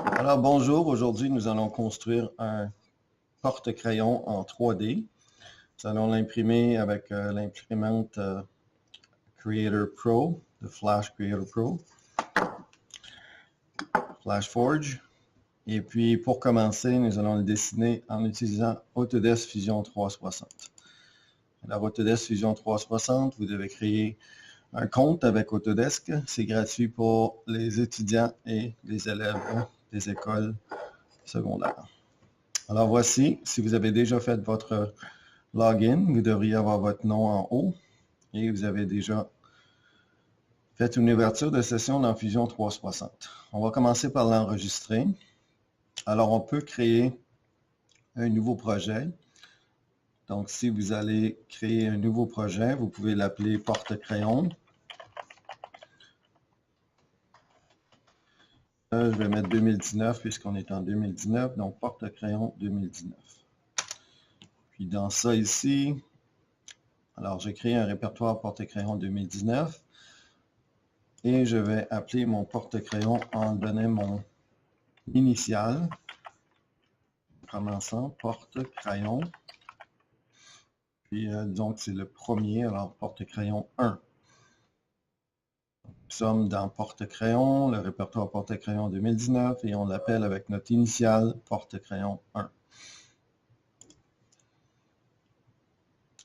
Alors bonjour, aujourd'hui nous allons construire un porte-crayon en 3D. Nous allons l'imprimer avec l'imprimante Creator Pro, de Flash Creator Pro, Flash Forge. Et puis pour commencer, nous allons le dessiner en utilisant Autodesk Fusion 360. Alors Autodesk Fusion 360, vous devez créer un compte avec Autodesk. C'est gratuit pour les étudiants et les élèves des écoles secondaires. Alors voici, si vous avez déjà fait votre login, vous devriez avoir votre nom en haut et vous avez déjà fait une ouverture de session dans Fusion 360. On va commencer par l'enregistrer. Alors on peut créer un nouveau projet. Donc si vous allez créer un nouveau projet, vous pouvez l'appeler porte-crayon. Je vais mettre 2019 puisqu'on est en 2019, donc porte-crayon 2019. Puis dans ça ici, alors j'ai créé un répertoire porte-crayon 2019 et je vais appeler mon porte-crayon en donnant mon initial, commençant porte-crayon. Puis donc c'est le premier, alors porte-crayon 1. Nous sommes dans porte-crayon, le répertoire porte-crayon 2019 et on l'appelle avec notre initiale porte-crayon 1.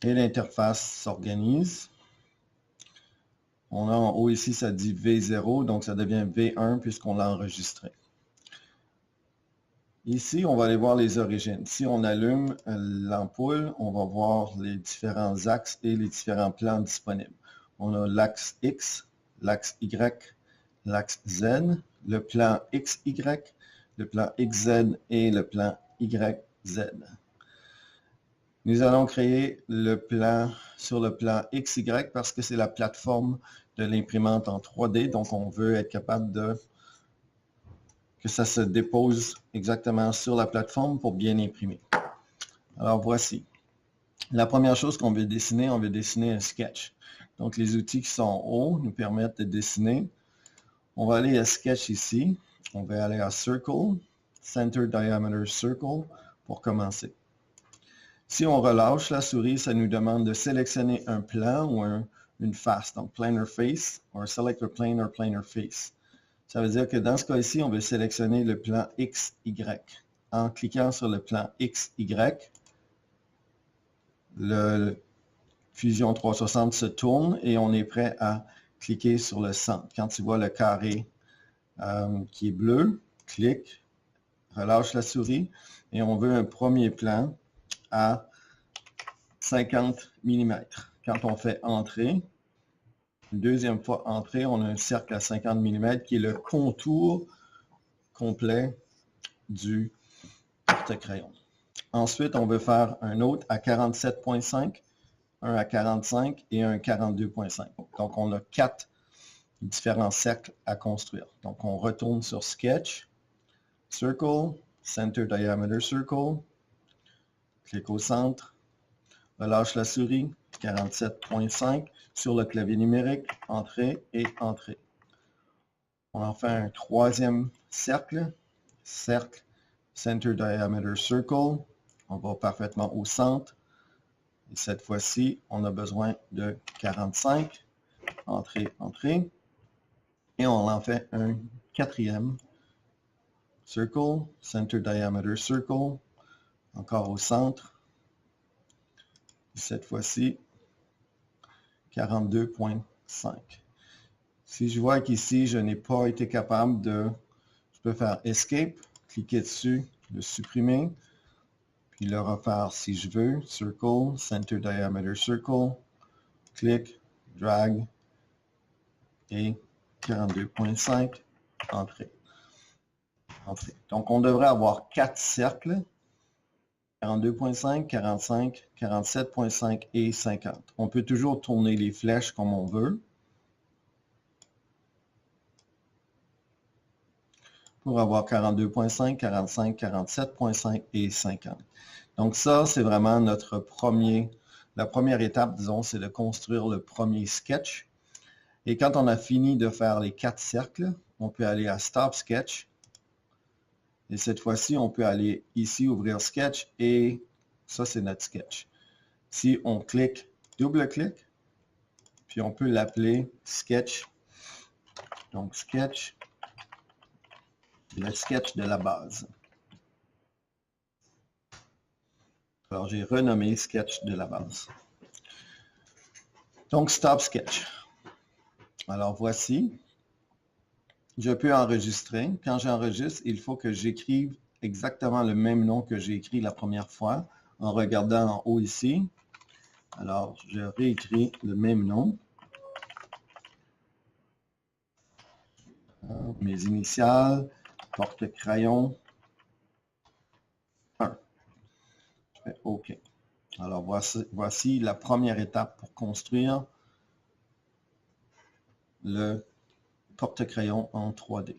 Et l'interface s'organise. On a en haut ici, ça dit V0, donc ça devient V1 puisqu'on l'a enregistré. Ici, on va aller voir les origines. Si on allume l'ampoule, on va voir les différents axes et les différents plans disponibles. On a l'axe X, l'axe Y, l'axe Z, le plan XY, le plan XZ et le plan YZ. Nous allons créer le plan sur le plan XY parce que c'est la plateforme de l'imprimante en 3D, donc on veut être capable que ça se dépose exactement sur la plateforme pour bien imprimer. Alors voici. La première chose qu'on veut dessiner, on veut dessiner un sketch. Donc les outils qui sont en haut nous permettent de dessiner. On va aller à Sketch ici. On va aller à Circle, Center Diameter Circle pour commencer. Si on relâche la souris, ça nous demande de sélectionner un plan ou une face, donc planar face, ou select a plane or planar face. Ça veut dire que dans ce cas-ci, on veut sélectionner le plan XY. En cliquant sur le plan XY, le Fusion 360 se tourne et on est prêt à cliquer sur le centre. Quand tu vois le carré qui est bleu, clique, relâche la souris et on veut un premier plan à 50 mm. Quand on fait entrer, une deuxième fois entrer, on a un cercle à 50 mm qui est le contour complet du porte-crayon. Ensuite, on veut faire un autre à 47,5, un à 45 et un à 42,5. Donc, on a 4 différents cercles à construire. Donc, on retourne sur Sketch, Circle, Center Diameter Circle, clique au centre, relâche la souris, 47,5 sur le clavier numérique, entrée et entrée. On en fait un troisième cercle, cercle, Center Diameter Circle. On va parfaitement au centre. Et cette fois-ci, on a besoin de 45, entrée, entrée. Et on en fait un quatrième, Circle, Center Diameter Circle, encore au centre. Cette fois-ci, 42,5. Si je vois qu'ici, je n'ai pas été capable je peux faire Escape, cliquer dessus, le supprimer, puis le refaire si je veux. Circle, Center Diameter Circle, clic, drag, et 42,5, entrée. Entrée. Donc, on devrait avoir 4 cercles. 42,5, 45, 47,5 et 50. On peut toujours tourner les flèches comme on veut. Pour avoir 42,5, 45, 47,5 et 50. Donc ça, c'est vraiment la première étape, disons, c'est de construire le premier sketch. Et quand on a fini de faire les 4 cercles, on peut aller à Stop Sketch, Et cette fois-ci, on peut aller ici, ouvrir Sketch, et ça, c'est notre sketch. Si on clique, double-clic, puis on peut l'appeler Sketch. Donc, Sketch, le sketch de la base. Alors, j'ai renommé Sketch de la base. Donc, Stop Sketch. Alors, voici. Je peux enregistrer. Quand j'enregistre, il faut que j'écrive exactement le même nom que j'ai écrit la première fois en regardant en haut ici. Alors, je réécris le même nom. Mes initiales, porte-crayon 1. Je fais OK. Alors, voici la première étape pour construire le porte-crayon en 3D.